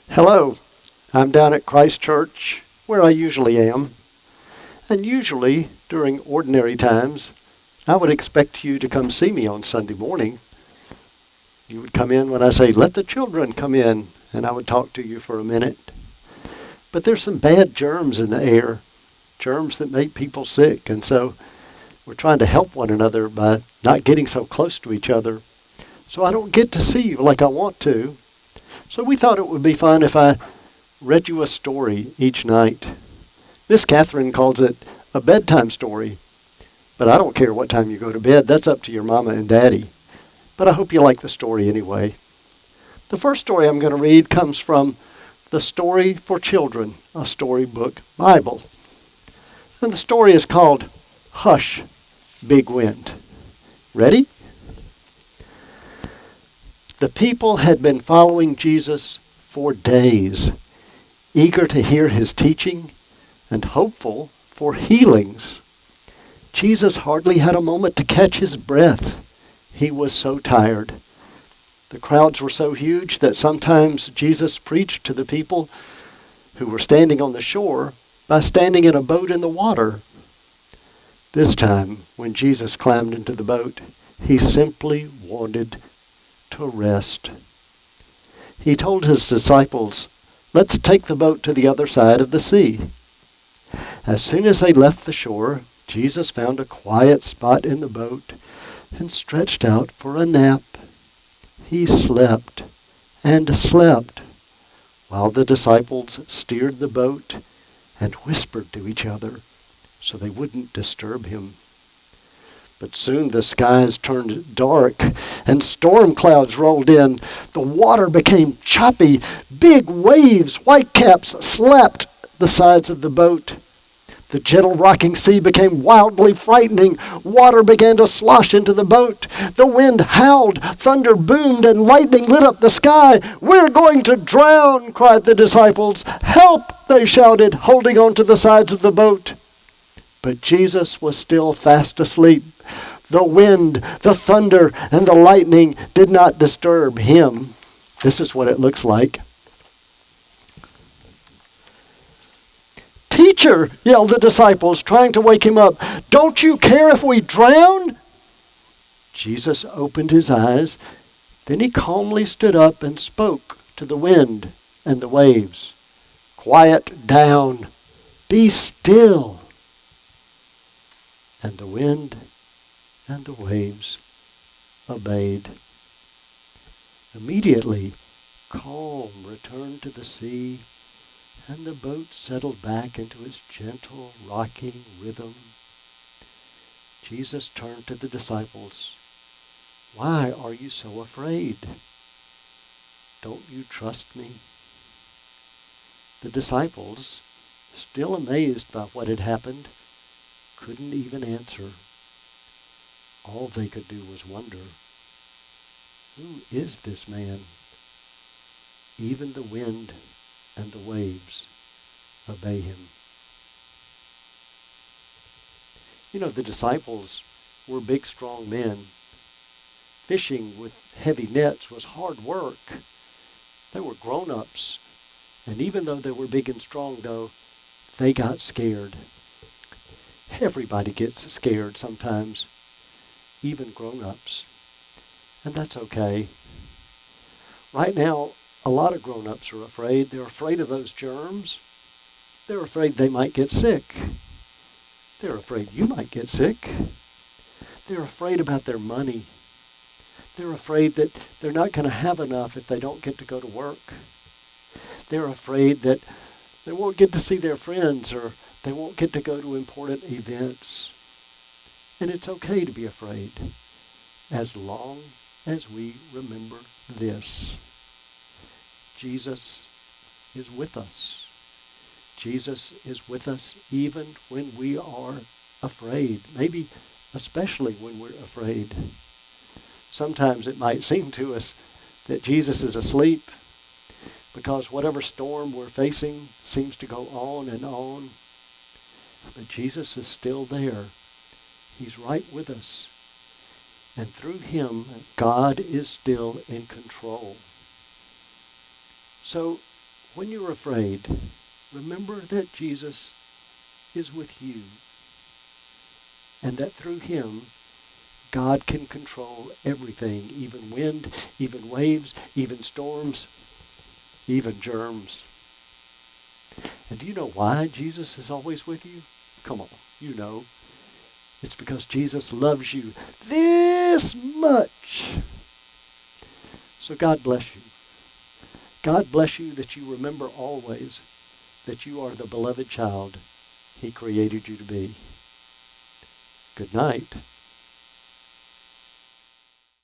Hello, I'm down at Christ Church, where I usually am. And usually, during ordinary times, I would expect you to come see me on Sunday morning. You would come in when I say, let the children come in, and I would talk to you for a minute. But there's some bad germs in the air, germs that make people sick, and so we're trying to help one another by not getting so close to each other. So I don't get to see you like I want to. So we thought it would be fun if I read you a story each night. Miss Catherine calls it a bedtime story, but I don't care what time you go to bed. That's up to your mama and daddy. But I hope you like the story anyway. The first story I'm going to read comes from the Story for Children, a storybook Bible. And the story is called Hush, Big Wind. Ready? The people had been following Jesus for days, eager to hear his teaching and hopeful for healings. Jesus hardly had a moment to catch his breath. He was so tired. The crowds were so huge that sometimes Jesus preached to the people who were standing on the shore by standing in a boat in the water. This time, when Jesus climbed into the boat, he simply wanted to rest. He told his disciples, "Let's take the boat to the other side of the sea." As soon as they left the shore, Jesus found a quiet spot in the boat and stretched out for a nap. He slept and slept while the disciples steered the boat and whispered to each other so they wouldn't disturb him. But soon the skies turned dark and storm clouds rolled in. The water became choppy. Big waves, whitecaps, slapped the sides of the boat. The gentle rocking sea became wildly frightening. Water began to slosh into the boat. The wind howled, thunder boomed, and lightning lit up the sky. "We're going to drown," cried the disciples. "Help," they shouted, holding on to the sides of the boat. But Jesus was still fast asleep. The wind, the thunder, and the lightning did not disturb him. This is what it looks like. "Teacher," yelled the disciples, trying to wake him up, "don't you care if we drown?" Jesus opened his eyes. Then he calmly stood up and spoke to the wind and the waves. "Quiet down. Be still." And the wind and the waves obeyed. Immediately, calm returned to the sea, and the boat settled back into its gentle, rocking rhythm. Jesus turned to the disciples. "Why are you so afraid? Don't you trust me?" The disciples, still amazed by what had happened, couldn't even answer. All they could do was wonder, who is this man? Even the wind and the waves obey him. You know, the disciples were big, strong men. Fishing with heavy nets was hard work. They were grown-ups. And even though they were big and strong, though, they got scared. Everybody gets scared sometimes, even grown-ups. And that's okay. Right now, a lot of grown-ups are afraid. They're afraid of those germs. They're afraid they might get sick. They're afraid you might get sick. They're afraid about their money. They're afraid that they're not going to have enough if they don't get to go to work. They're afraid that they won't get to see their friends, or they won't get to go to important events. And it's okay to be afraid, as long as we remember this. Jesus is with us. Jesus is with us even when we are afraid, maybe especially when we're afraid. Sometimes it might seem to us that Jesus is asleep because whatever storm we're facing seems to go on and on. But Jesus is still there. He's right with us. And through him, God is still in control. So When you're afraid, remember that Jesus is with you and that through him, God can control everything, even wind, even waves, even storms, even germs. And do you know why Jesus is always with you? Come on, you know. It's because Jesus loves you this much. So God bless you. God bless you that you remember always that you are the beloved child he created you to be. Good night.